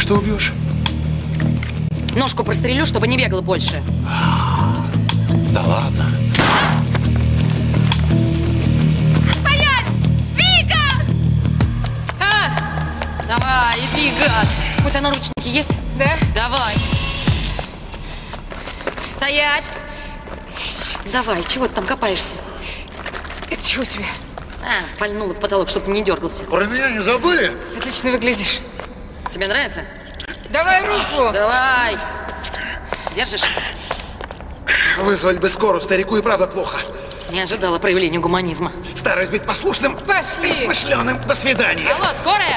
что убьешь? Ножку прострелю, чтобы не бегал больше. Да ладно. Стоять! Вика! Давай, иди, гад. У тебя наручники есть? Да? Давай. Стоять! Давай, чего ты там копаешься? Это чего тебе? Пальнула в потолок, чтобы не дергался. Про меня не забыли? Отлично выглядишь. Тебе нравится? Давай руку! Давай! Держишь? Вызвать бы скорую, старику и правда плохо. Не ожидала проявления гуманизма. Старый быть послушным Пошли! и смышленым. До свидания. Алло, скорая!